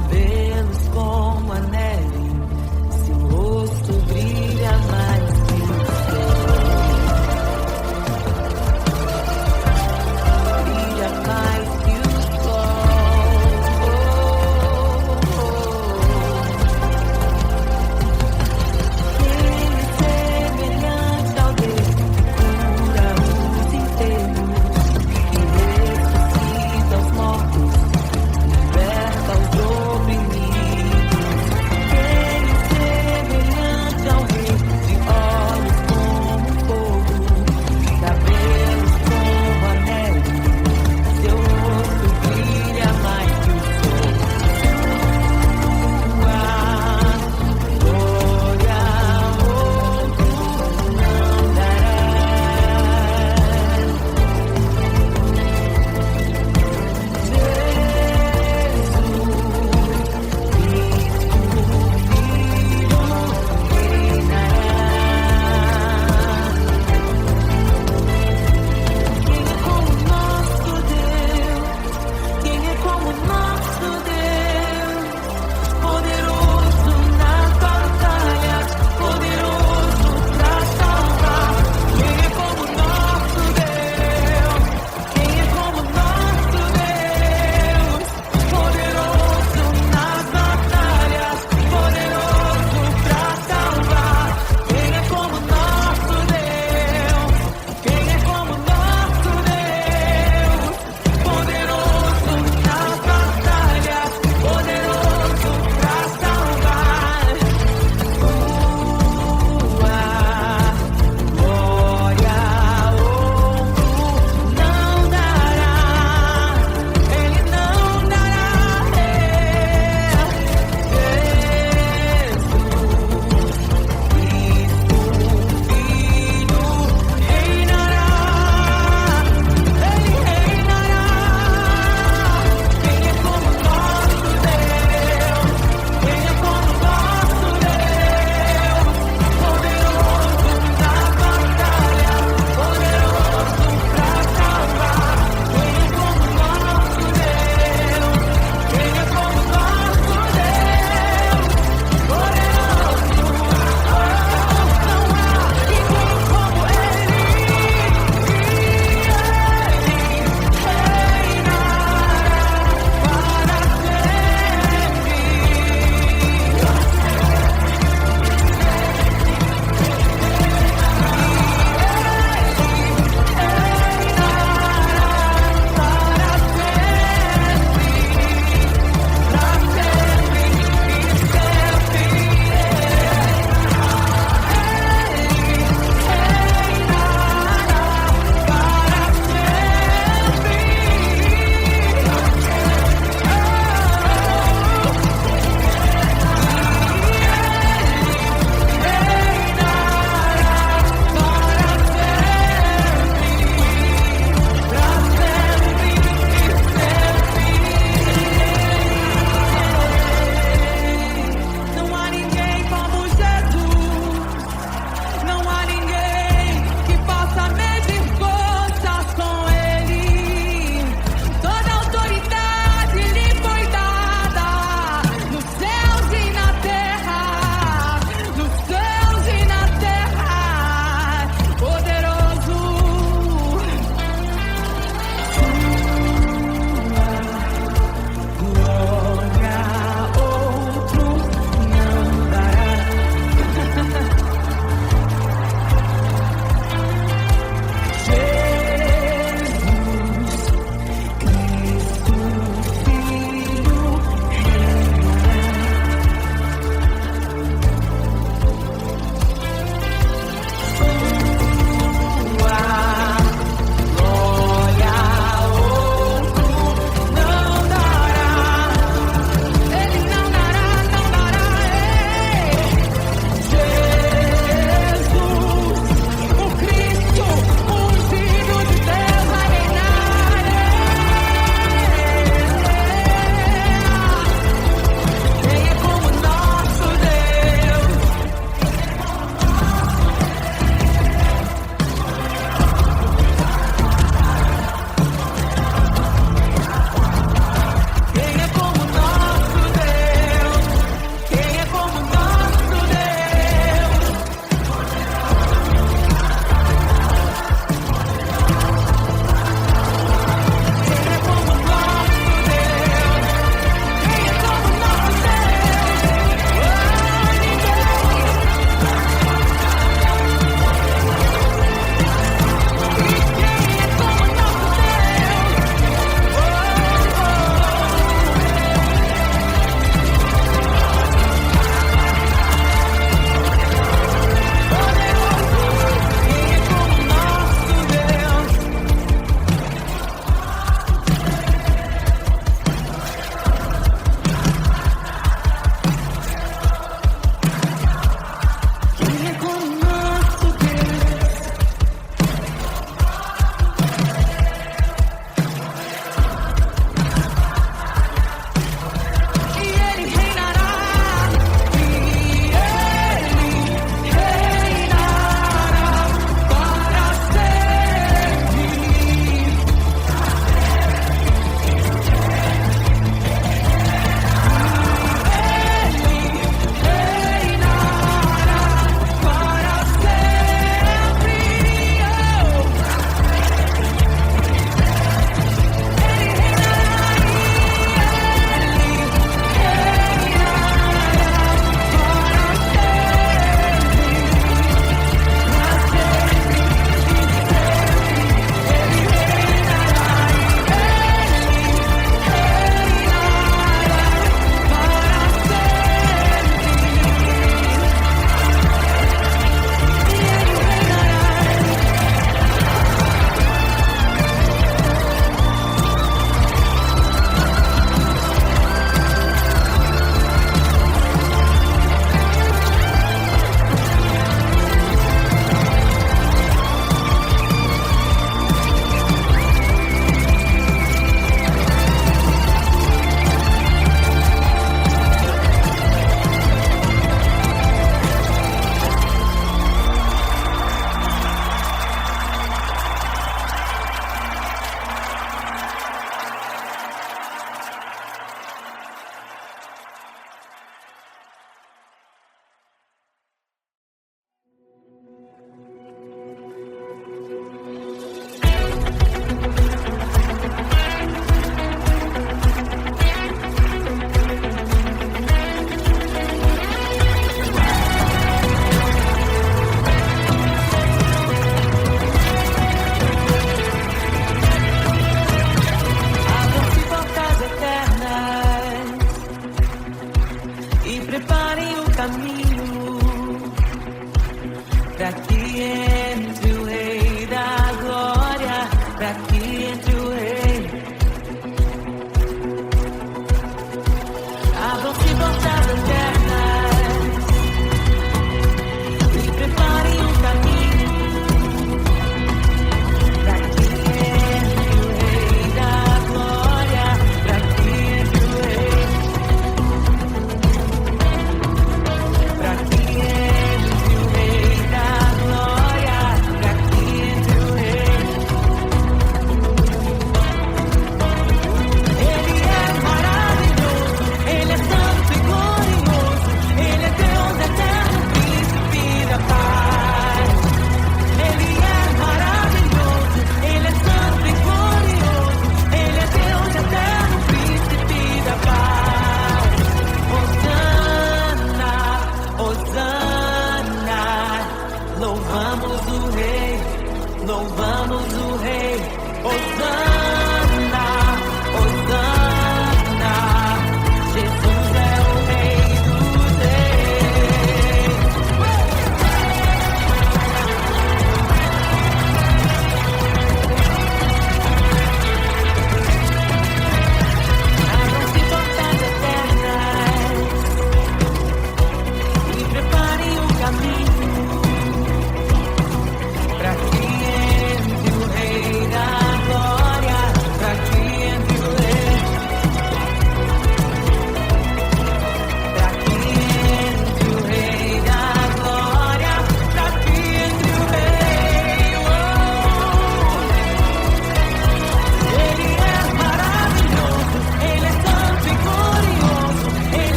cabelos como a neve, seu rosto brilha mais que o sol. Brilha mais que o sol. Ele é semelhante ao Deus que cura os enfermos, que ressuscita os mortos, liberta os oprimidos.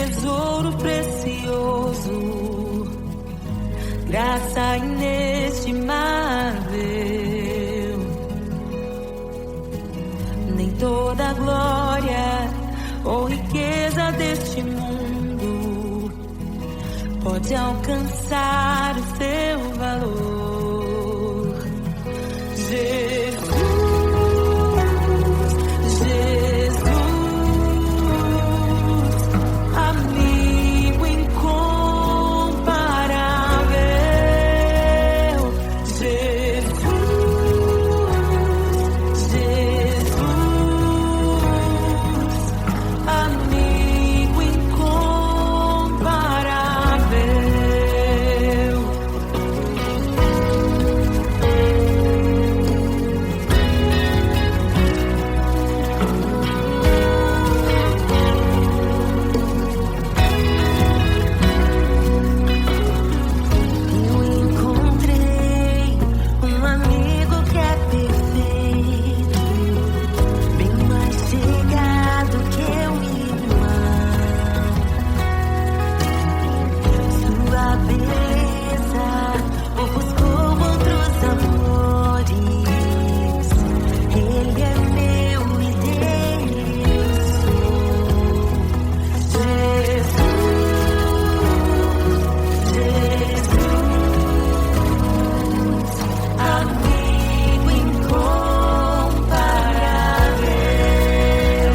tesouro precioso, graça inestimável. Nem toda glória ou riqueza deste mundo pode alcançar o seu valor. Jesus, amigo incomparável. Jesus, amigo incomparável. Eu encontrei um amigo que é perfeito, bem mais chegado que um irmão. Sua beleza ofuscou outros amores. Ele é meu e dele eu sou. Jesus, amigo incomparável.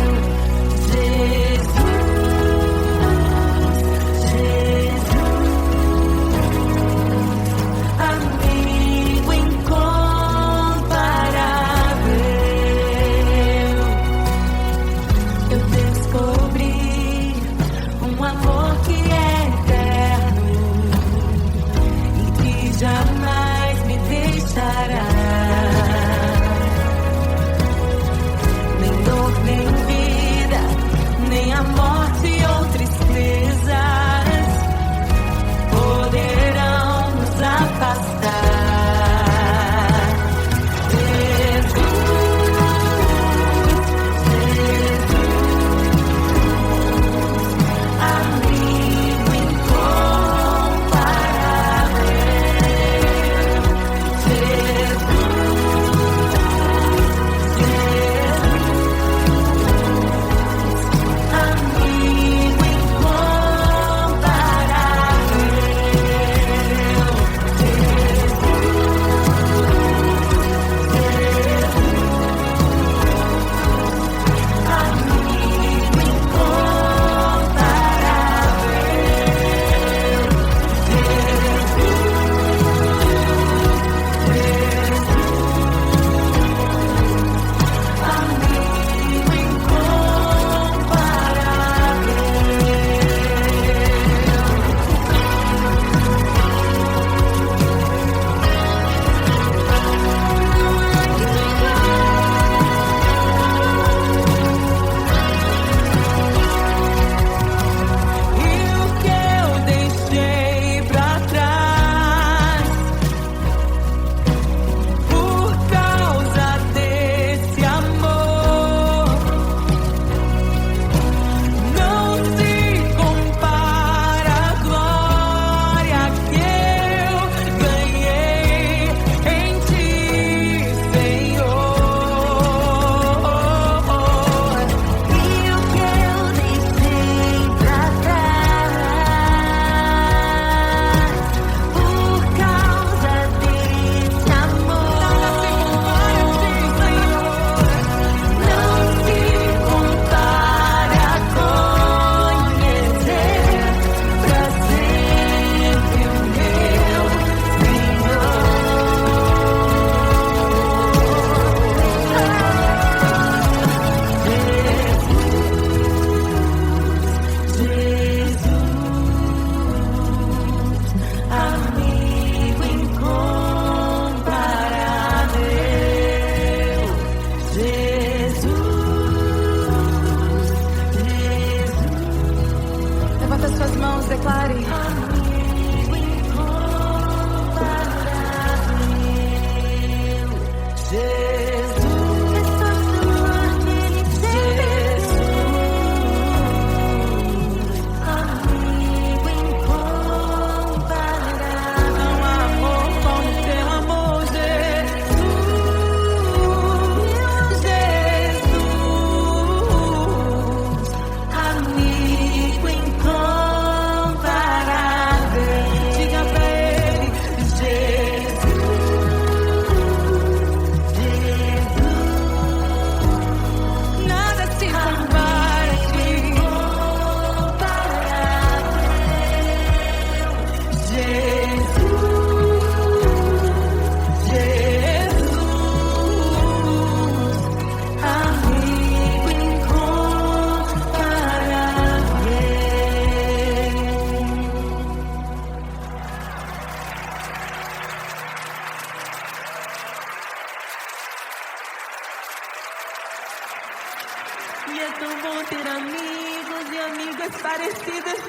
Jesus, amigo incomparável. Eu descobri um amor que é eterno e que jamais me deixará. Nem dor, nem vida, nem a morte ou tristezas poderão nos afastar. Amigo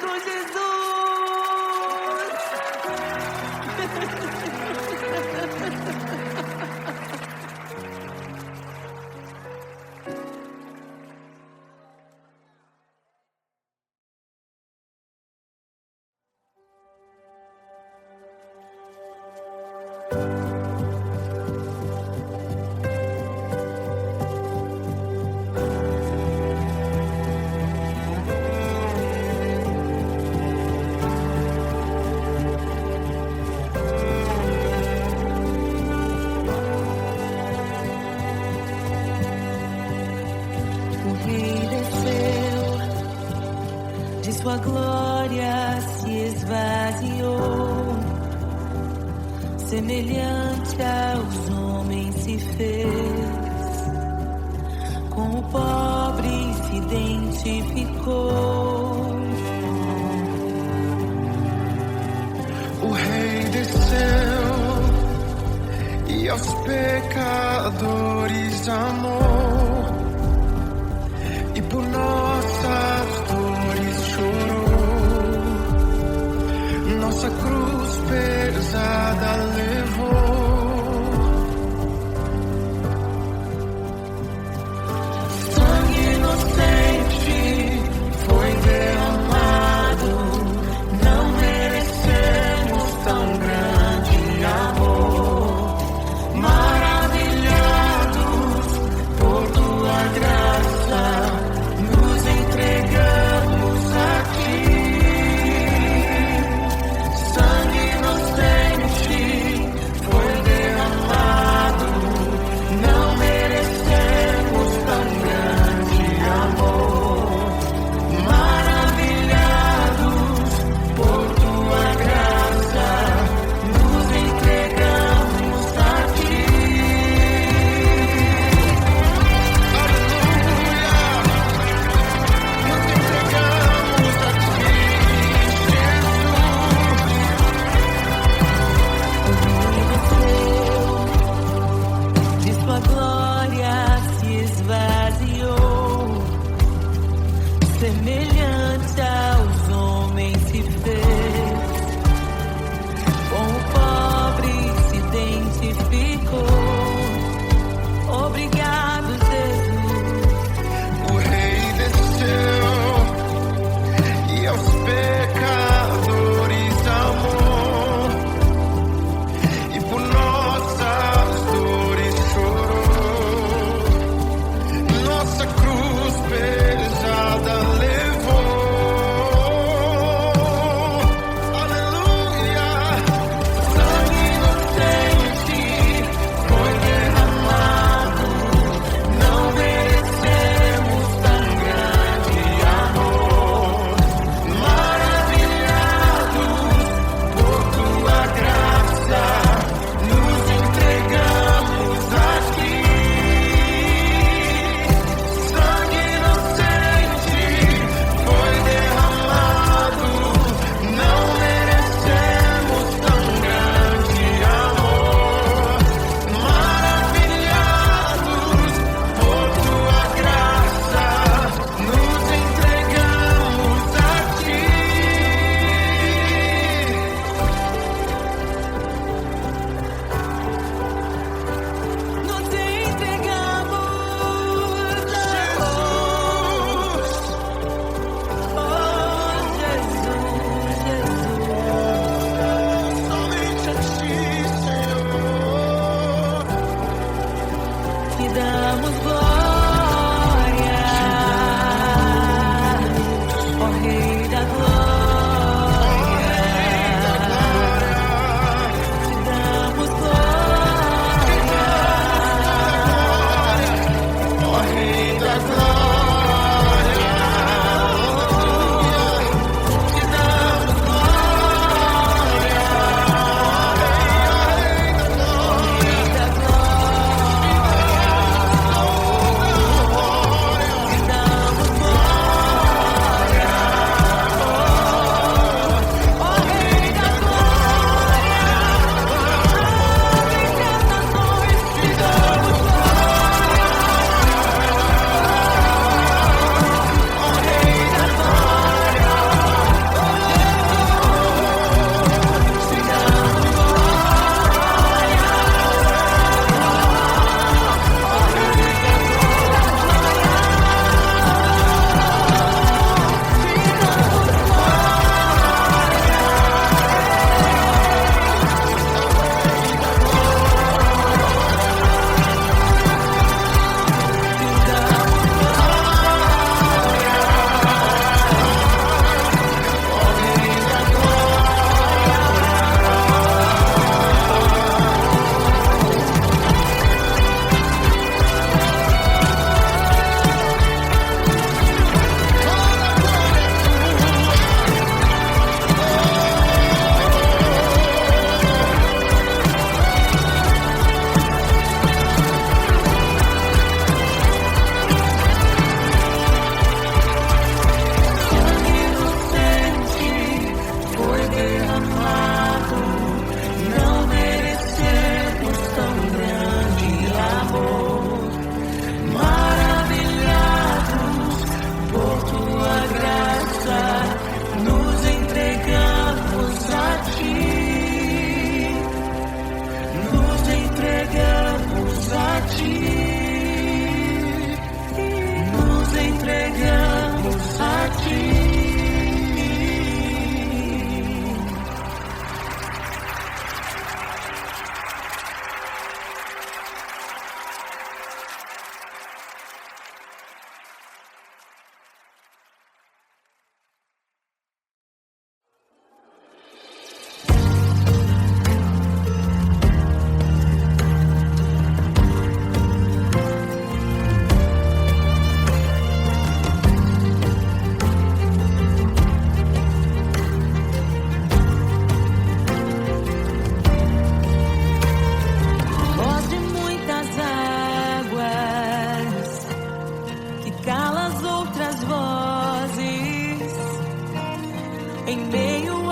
com Jesus! Sua glória se esvaziou, semelhante aos homens se fez, com o pobre se identificou. O Rei desceu e aos pecadores amou, e por nossas dores chorou, nossa cruz pesada levou. Sangue inocente foi derramado, não merecemos tão grande amor. Maravilhados por tua graça, nos entregamos a ti. Sangue inocente foi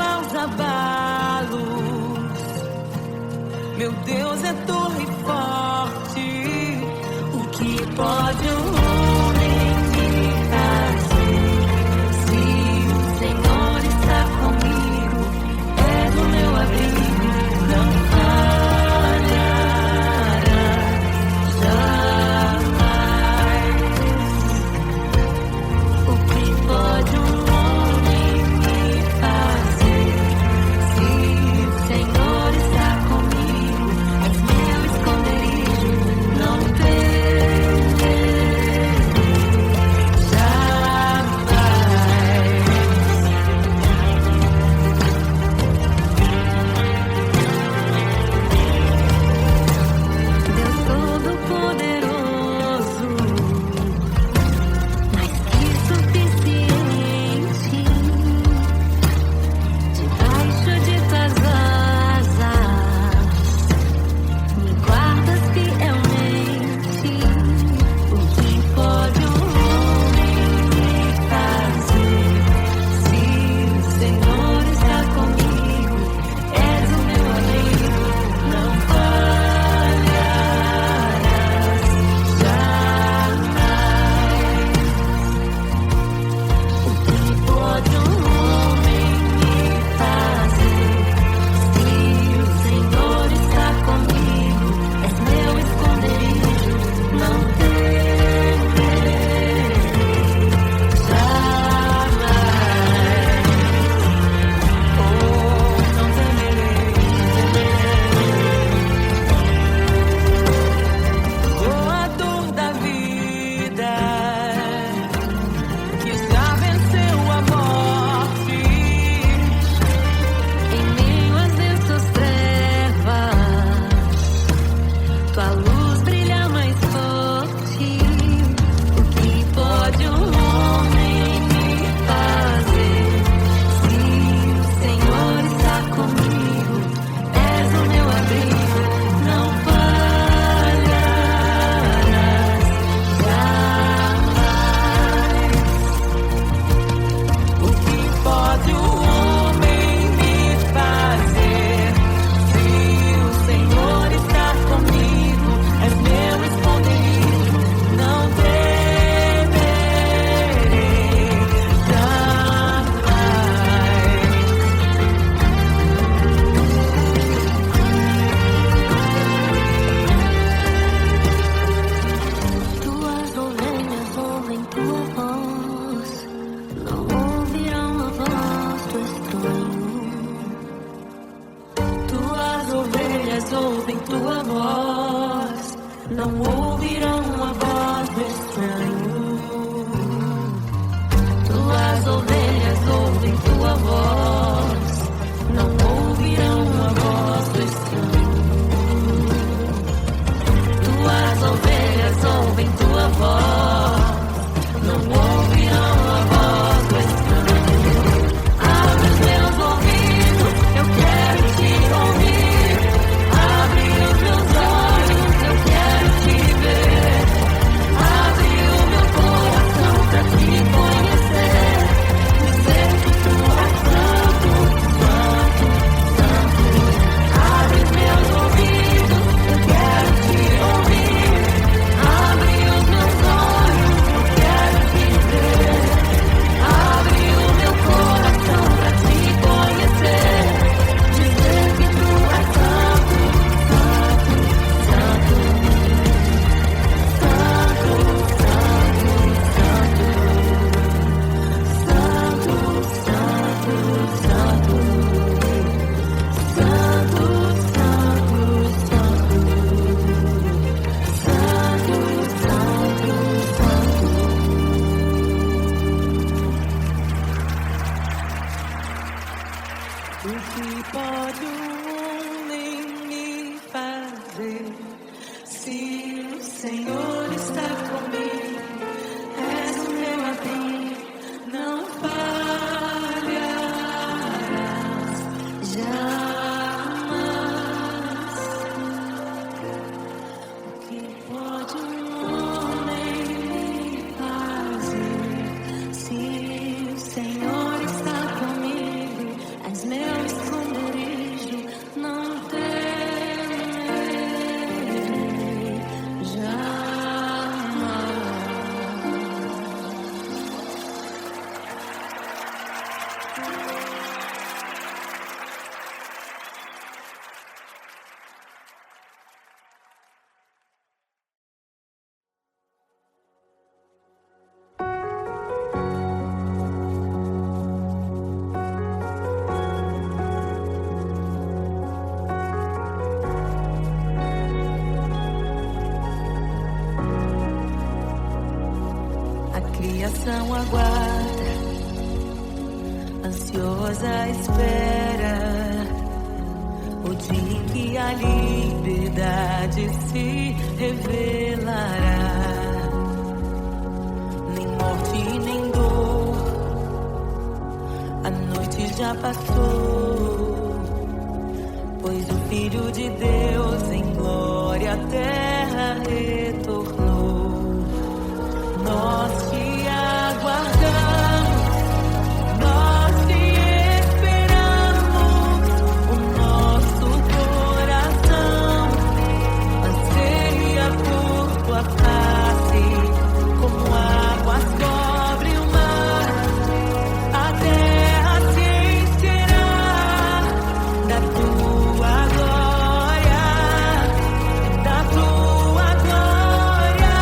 aos abalos. Meu Deus é torre forte. O que pode um homem me fazer? Se o Senhor está comigo, é do meu abrigo, não falhará jamais. O que pode um homem me fazer? Se o Senhor está comigo, és meu esconderijo, não Deus Todo-Poderoso, mais que suficiente, debaixo de tuas asas, me guardas fielmente. O que pode um homem me fazer? Se o Senhor está comigo, és o meu abrigo, não falharás jamais. O que pode um homem me fazer? Se o Senhor está comigo, és meu esconderijo, não temerei jamais. Oh, não temerei. Com a dor da vida que já venceu a morte, em meio às densas trevas, tua luz brilha mais forte. O que pode um homem me fazer? Se o Senhor está comigo, és o meu abrigo, não falharás jamais. O que pode um homem me fazer? Se o Senhor está comigo, és meu esconderijo, não temerei jamais. Tuas ovelhas ouvem tua voz, não ouvirão a voz do estranho. Tuas ovelhas ouvem tua voz, não ouvirão a voz do estranho. Tuas ovelhas ouvem tua voz, não ouvirão a voz do estranho. Tuas ovelhas ouvem tua voz, não ouvirão a voz do estranho. Abre os meus ouvidos, eu quero te ouvir. Abre os meus olhos, eu quero te ver. Abre o meu coração pra te conhecer. Dizer que tu és santo, santo, santo. Abre os meus ouvidos, eu quero te ouvir. Abre os meus olhos, eu quero te ver. Abre o meu coração pra te conhecer. Dizer que tu és santo, santo, santo. Santo, santo, santo. Santo, santo, santo. Santo, santo, santo. Santo, santo, santo. O que pode um homem me fazer? Se o Senhor está comigo, és o meu abrigo, não falharás jamais. O que pode um homem me fazer? Se o Senhor está comigo, és és meu esconderijo, não temerei jamais. A criação aguarda, ansiosa espera o dia em que a liberdade se revelará. Nem morte nem dor, a noite já passou, pois o Filho de Deus em glória à terra retornou. Nós te aguardamos, nós te esperamos, o nosso coração anseia por tua face, como águas cobre o mar, a terra se encherá da tua glória, da tua glória.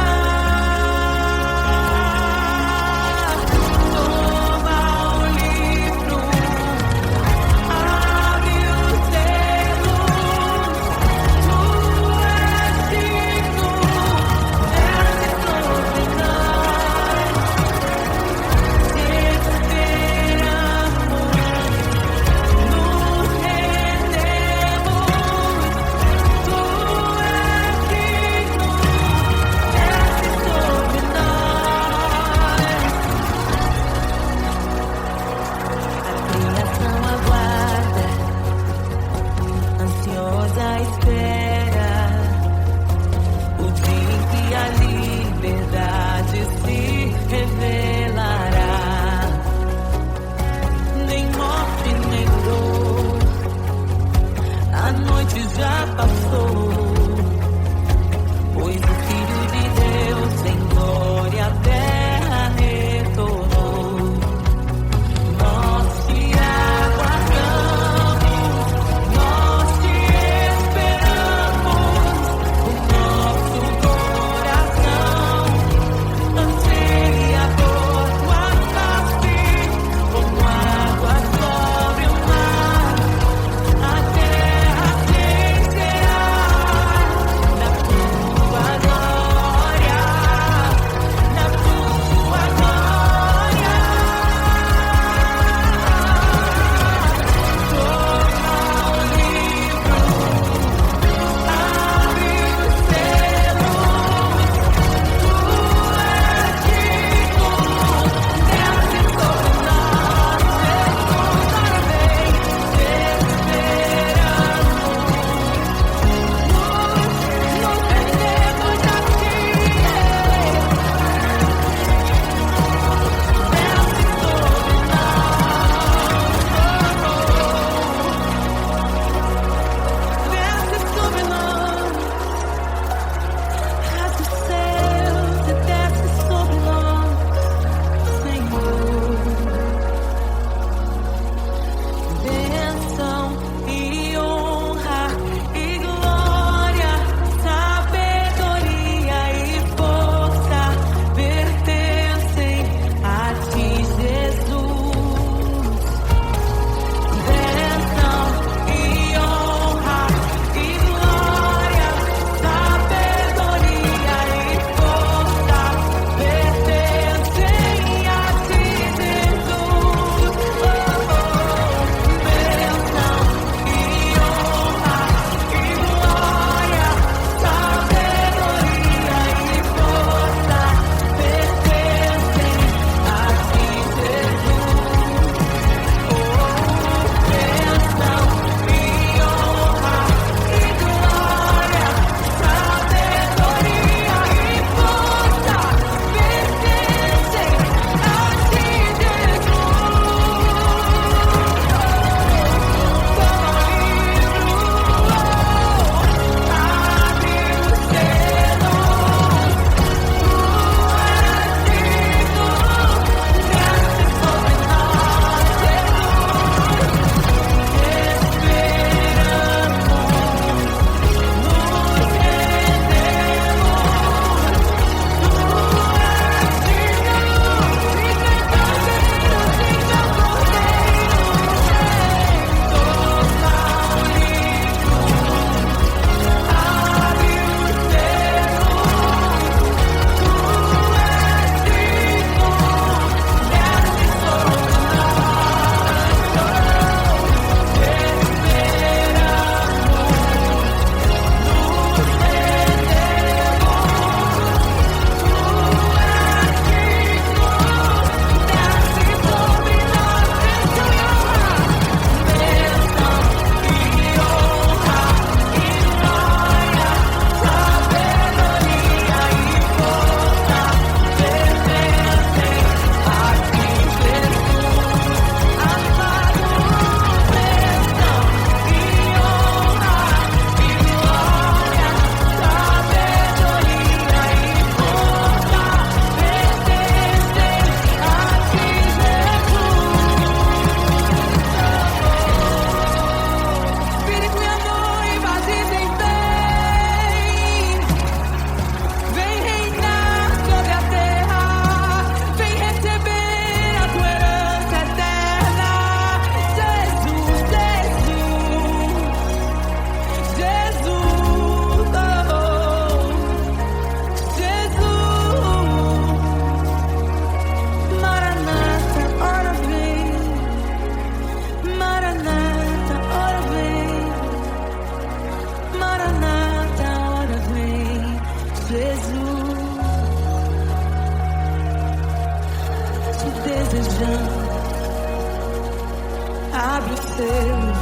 Deus.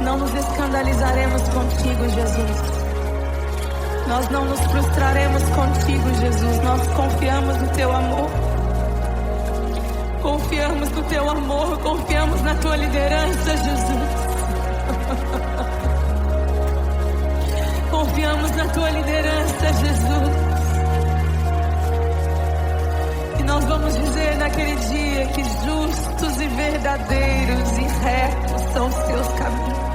Não nos escandalizaremos contigo, Jesus. Nós não nos frustraremos contigo, Jesus. Nós confiamos no teu amor. Confiamos no teu amor, confiamos na tua liderança, Jesus. Confiamos na tua liderança, Jesus. E nós vamos dizer naquele dia que justos e verdadeiros e retos são os teus caminhos.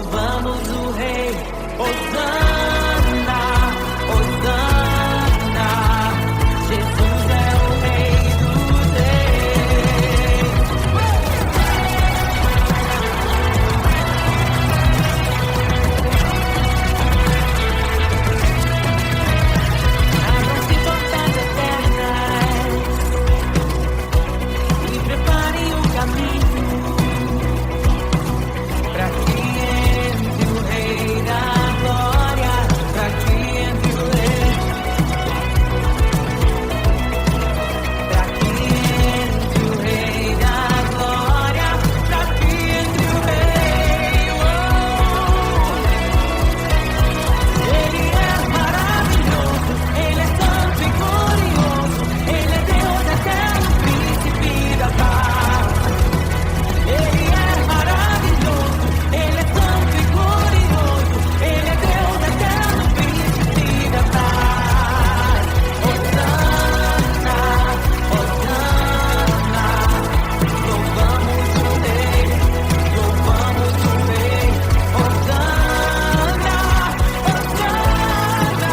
louvamos o Rei. Hosana, Hosana, Jesus é o Rei dos Reis. Abram-se portas eternas e preparem o caminho pra que entre o Rei da Glória, pra que entre o Rei, pra que entre o Rei da Glória, pra que entre o Rei. Ele é maravilhoso, Ele é santo e glorioso, Ele é Deus eterno, príncipe da paz. Ele é maravilhoso, Ele é santo e glorioso, Ele é Deus eterno, príncipe da paz. Hosana, Hosana, louvamos o Rei, louvamos o Rei. Hosana, Hosana,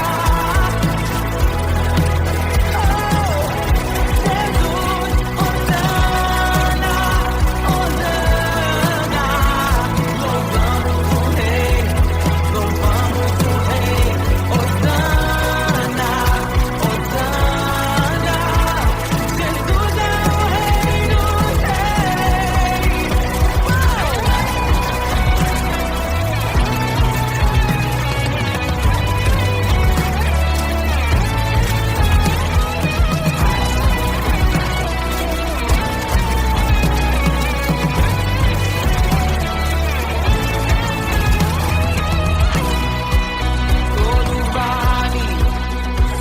todo vale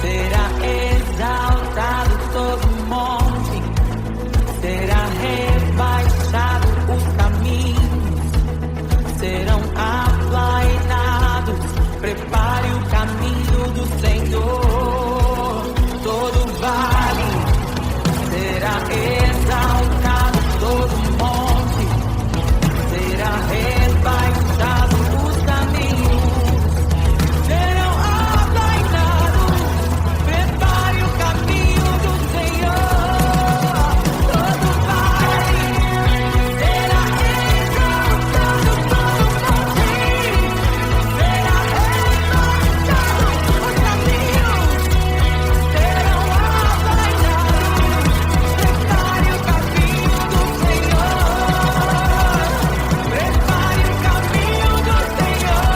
será exaltado, todo monte será rebaixado, os caminhos serão aplainados. Prepare o caminho do Senhor. Todo vale será exaltado, todo monte será rebaixado, os caminhos serão aplainados. Prepare o caminho do Senhor. Todo vale será exaltado, todo monte será rebaixado, os caminhos serão aplainados. Prepare o caminho do Senhor. Prepare o caminho do Senhor.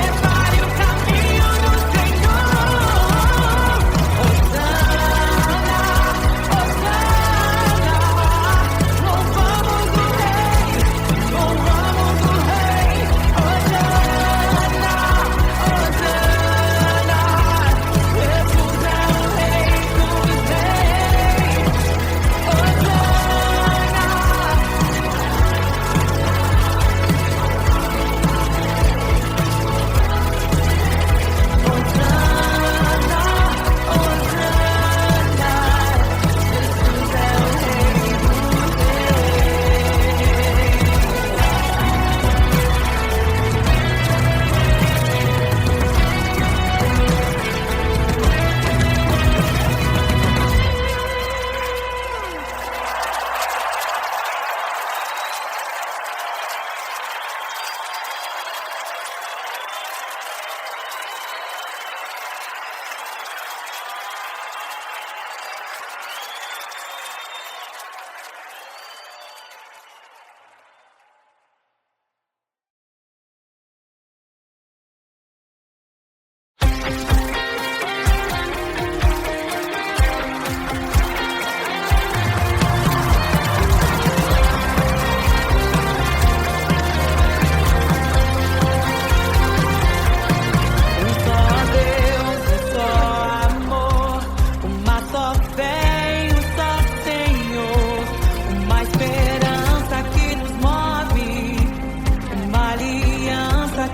Prepare o caminho do Senhor.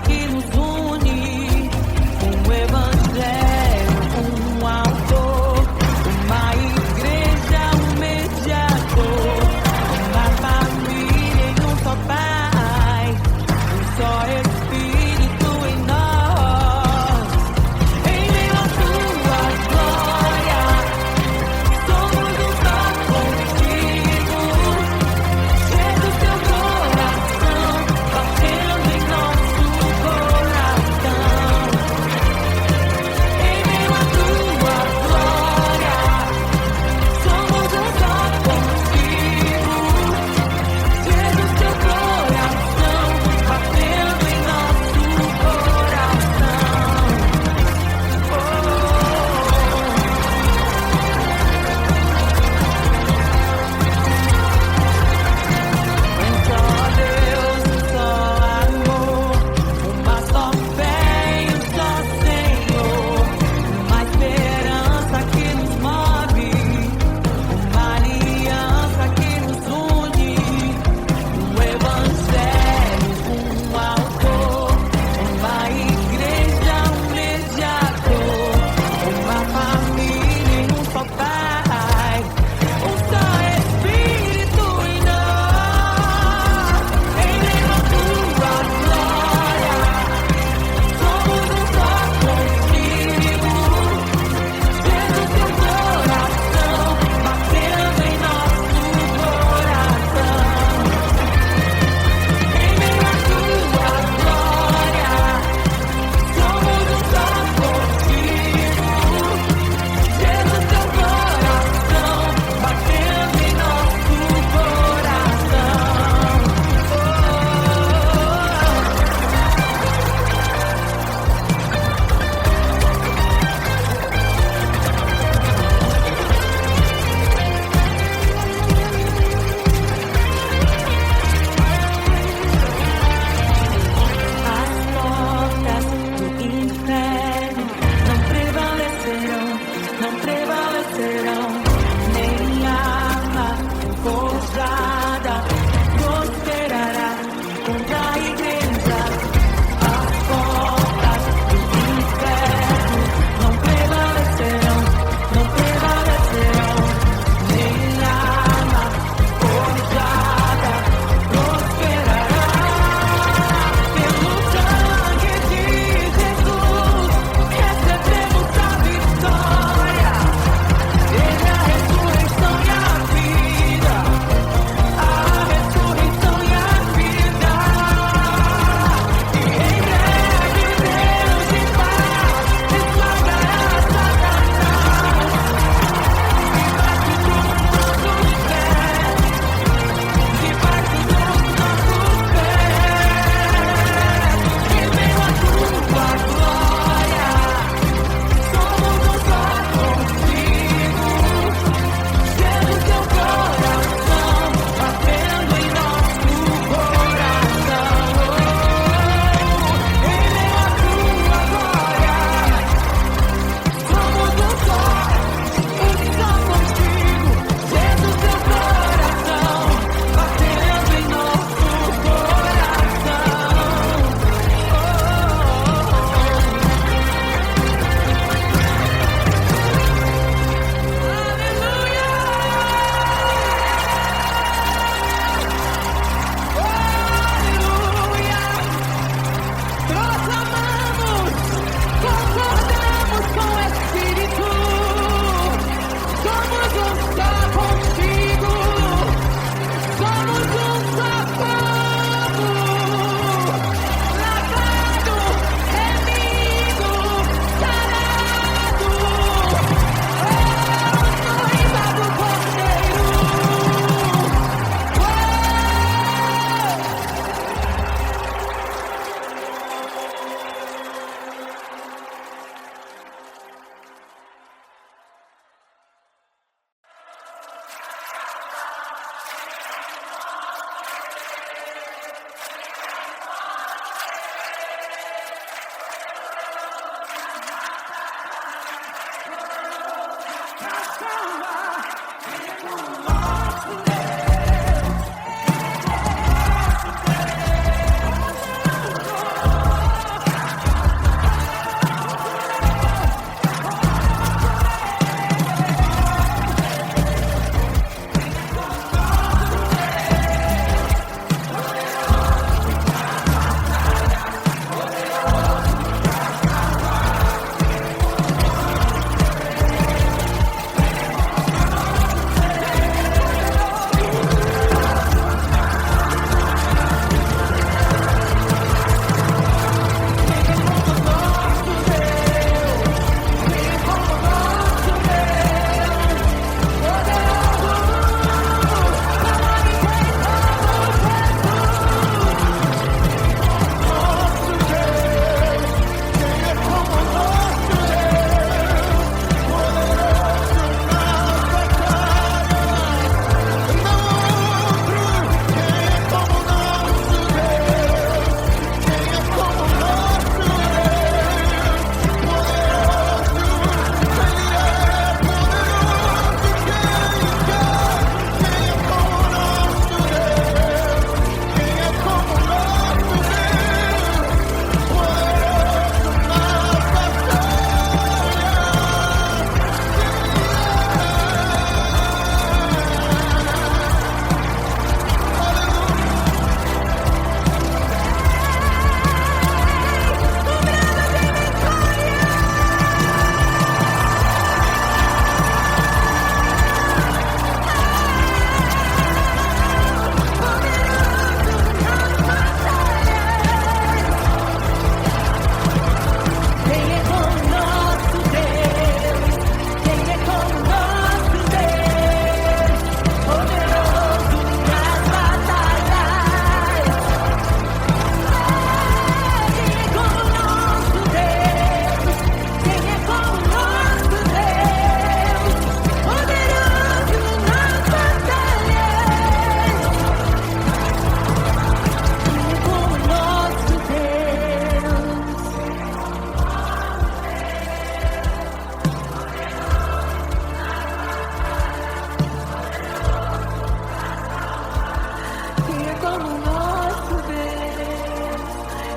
que nos une, um evangelho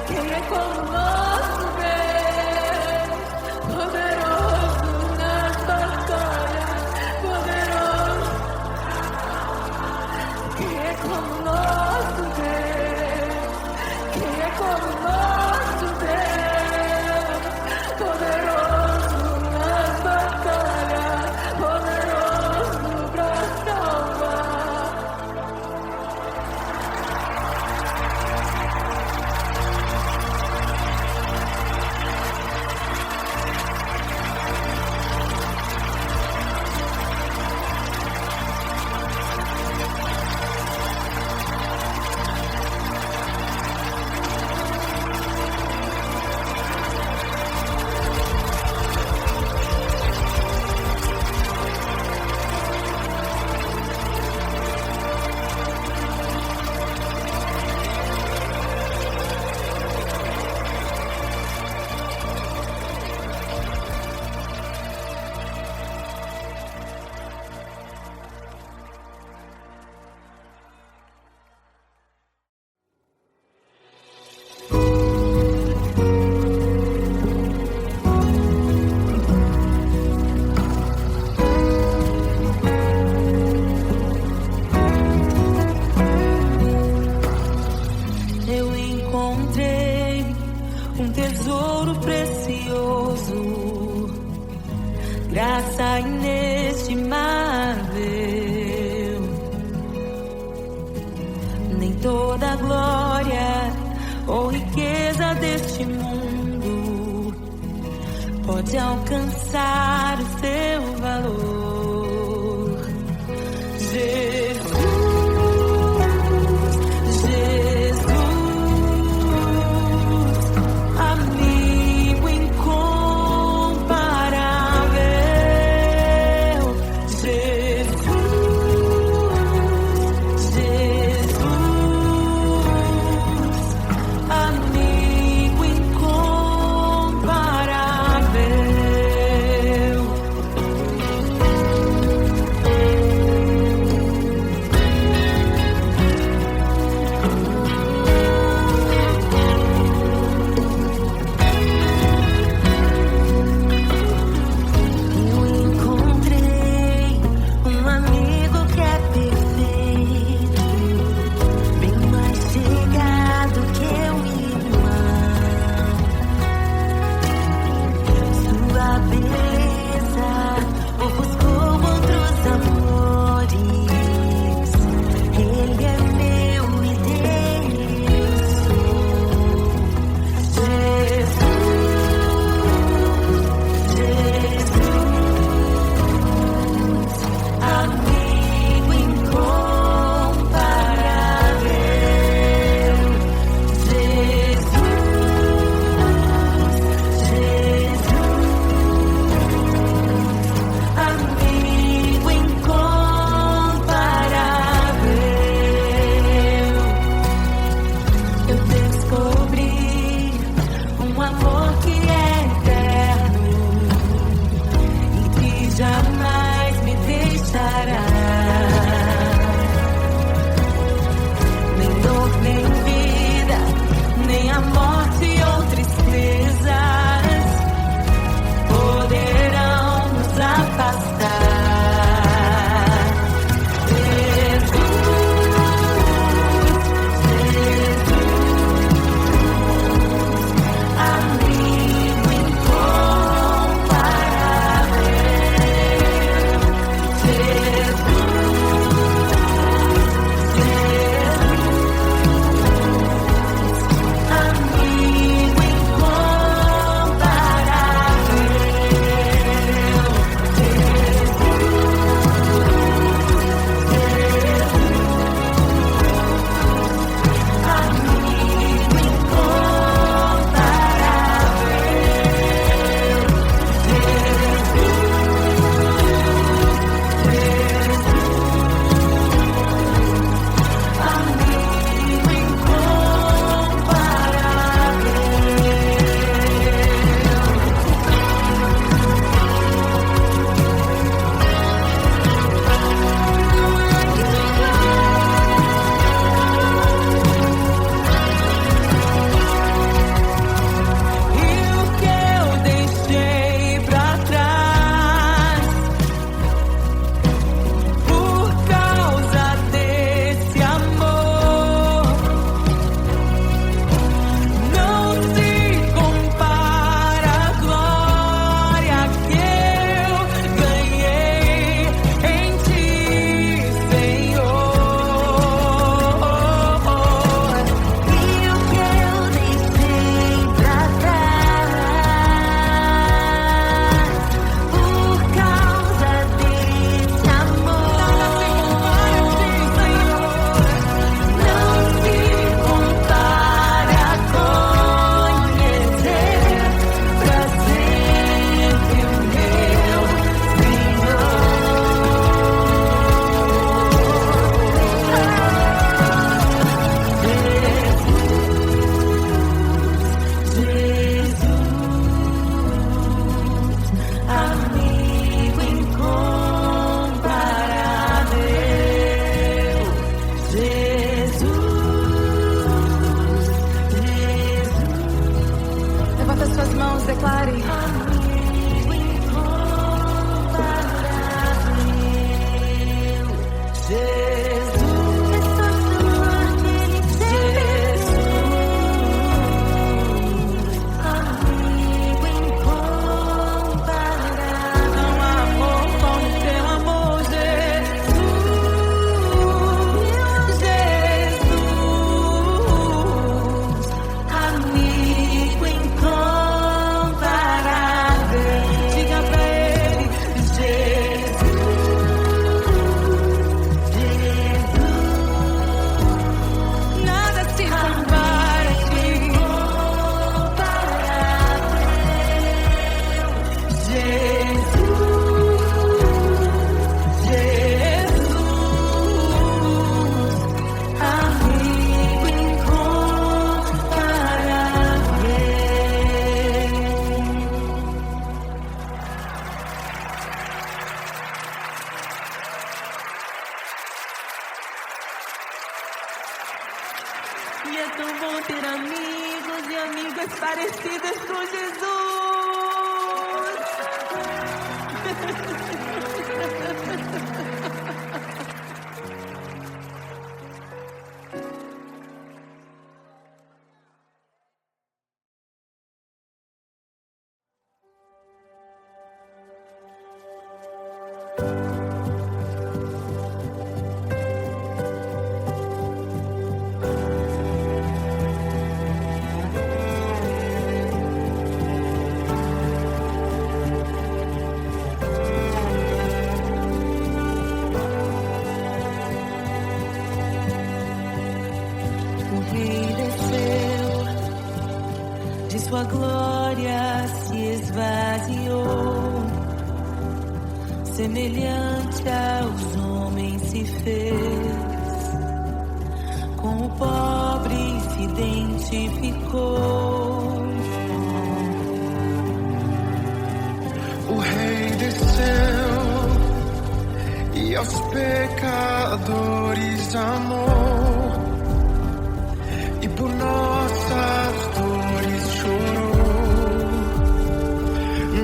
Quem é como nosso Deus, poderoso nas batalhas, poderoso. Quem é como nosso Deus? Quem é como nosso Deus? Poderoso nas batalhas, poderoso pra salvar. Eu encontrei um tesouro precioso, graça inestimável. Nem toda a glória ou riqueza deste mundo pode alcançar o seu valor. Jesus, amigo incomparável. Jesus, amigo incomparável. declare. Amigo incomparável, Jesus. É só chamar que Ele Jesus. Amigo incomparável. Não há amor como teu amor, Jesus. Jesus. Amigo incomparável. Diga pra Ele, Jesus. Nada se compara a ti. Jesus, Jesus, amigo incomparável. E é tão bom ter amigos e amigas parecidas com Jesus. O Rei desceu, de sua glória se esvaziou, semelhante aos homens se fez, com o pobre se identificou. O Rei desceu e aos pecadores amou, e por nossas dores chorou,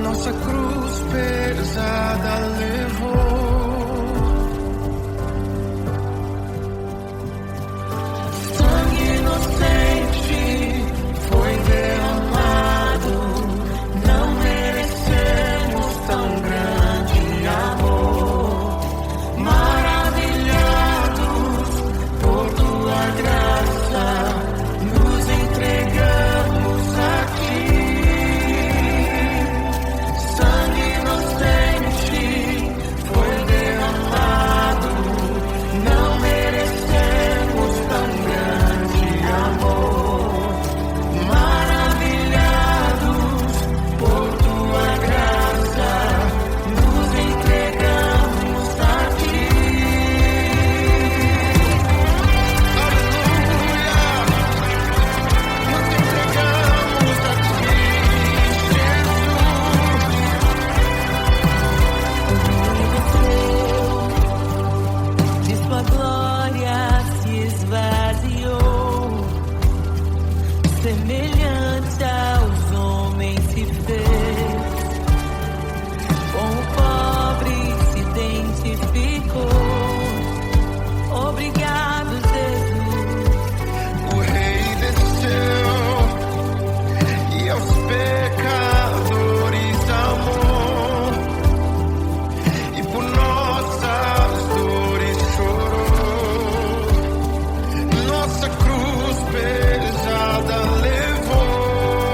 nossa cruz pesada levou. Sangue inocente foi derramado, não merecemos tão grande amor. Maravilhados por tua graça, nos entregamos a ti. Sangue inocente foi derramado, não merecemos tão grande amor. Maravilhados por tua graça, nos entregamos a ti. De sua glória se esvaziou, semelhante aos homens se fez, com o pobre se identificou. Obrigado, Jesus. O Rei desceu e aos pecadores amou, e por nossas dores chorou, nossa cruz pesada levou.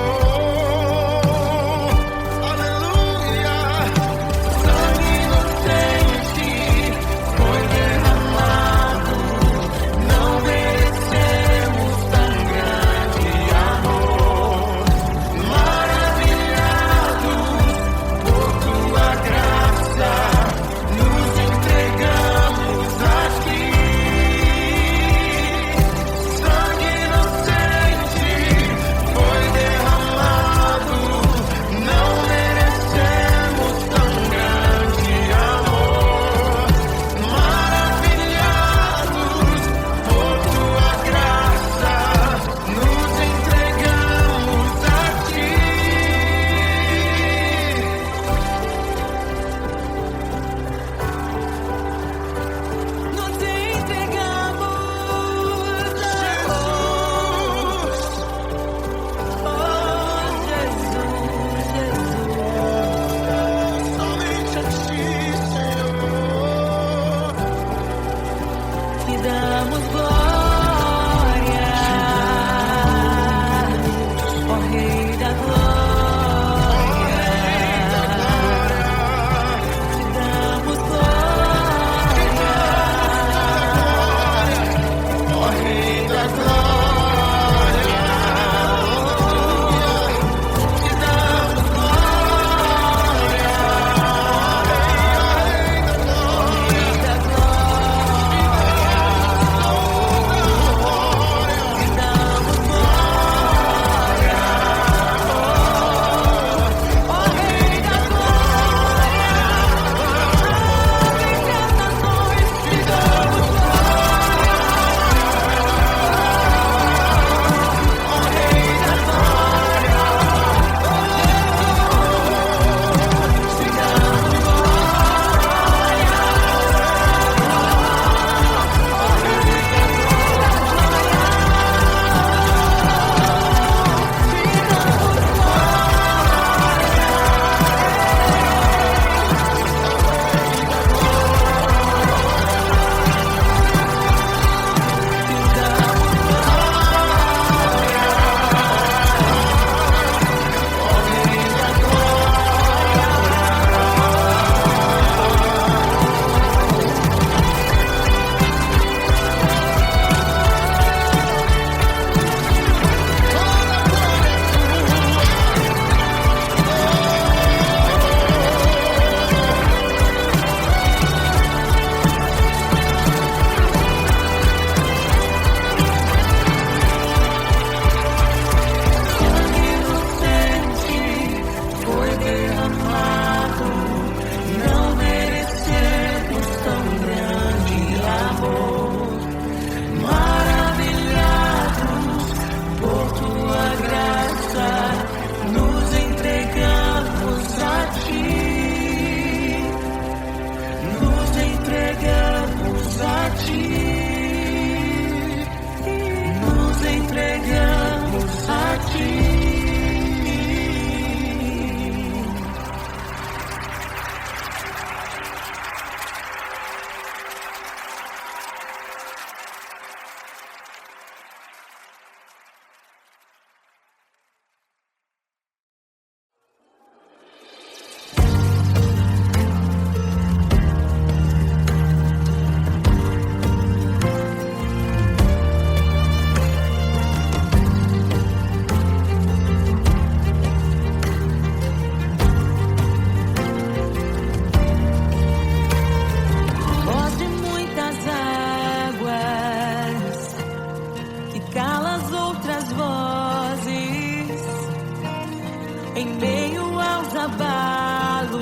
em meio aos abalos.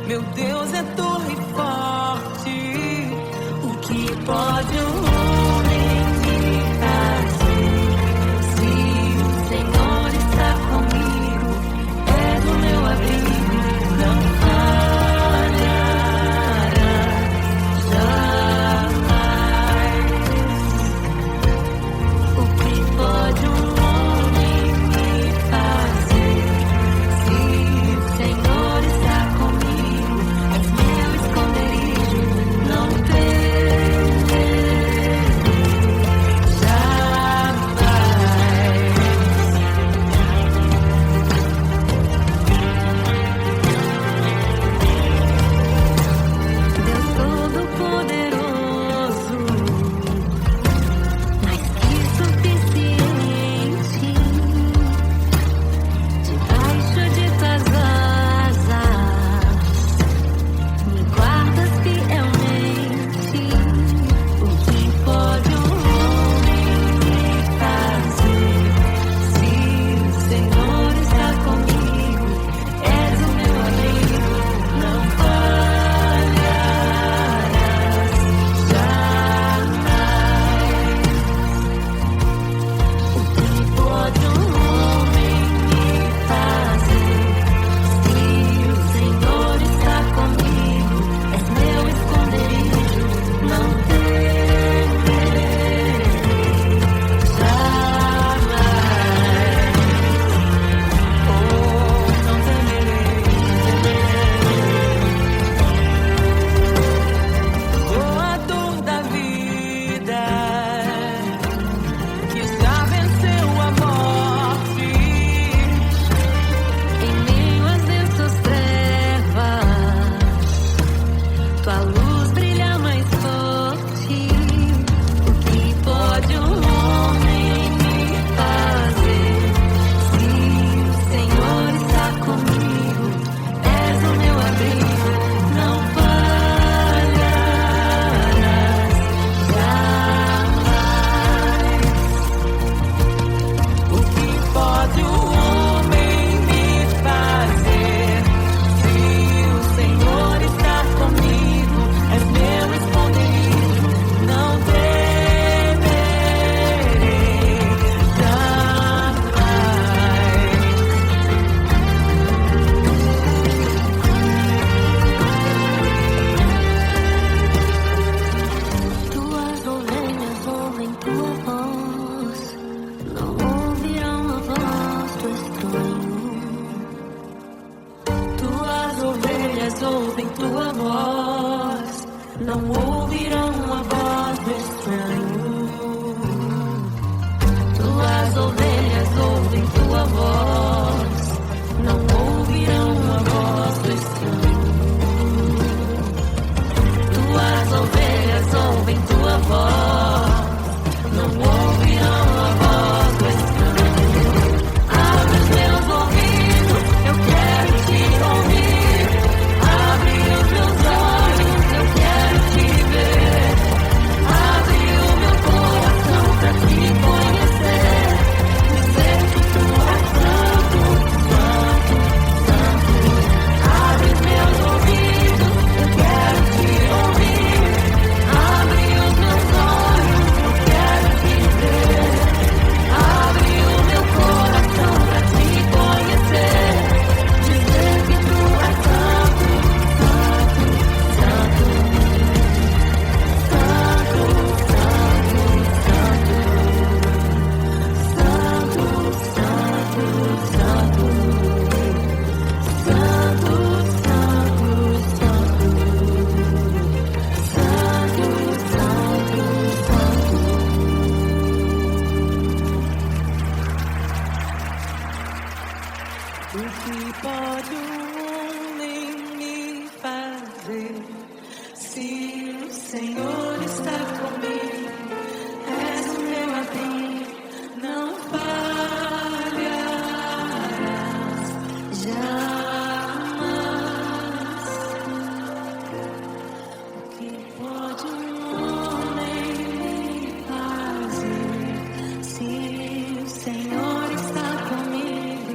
Meu Deus é torre forte. O que pode um homem me fazer? Se o Senhor está comigo, és o meu abrigo, não falhará jamais. O que pode um homem me fazer? Se o Senhor está comigo, és meu esconderijo, não Deus Todo-Poderoso, mais que suficiente, debaixo de tuas asas, me guardas fielmente. O que pode um homem me fazer? Se o Senhor está comigo, és o meu abrigo, não falharás jamais. O que pode um homem me fazer? Se o Senhor está comigo, és meu esconderijo, não temerei jamais. Oh, não temerei. Oh, a dor da vida que já venceu a morte. Em meio às densas trevas, tua luz brilha mais forte. O que pode um homem me fazer? Se o Senhor está comigo, és o meu abrigo, não falharás jamais. O que pode um homem me fazer? Se o Senhor está comigo, és meu esconderijo, não temerei jamais. Tuas ovelhas ouvem tua voz, não ouvirão a voz do estranho. Tuas ovelhas ouvem tua voz, não ouvirão a voz do estranho. Tuas ovelhas ouvem tua voz, não ouvirão a voz do estranho. Tuas ovelhas ouvem tua voz, não ouvirão a voz do estranho. Abre os meus ouvidos, eu quero te ouvir. Abre os meus olhos, eu quero te ver. Abre o meu coração pra te conhecer. Dizer que tu és santo, santo, santo. Abre os meus ouvidos, eu quero te ouvir. Abre os meus olhos, eu quero te ver. Abre o meu coração pra te conhecer. Dizer que tu és santo, santo, santo. Santo, santo, santo. Santo, santo, santo. Santo, santo, santo, santo, santo. O que pode um homem me fazer? Se o Senhor está comigo, és o meu abrigo, não falharás jamais. O que pode um homem me fazer? Se o Senhor está comigo,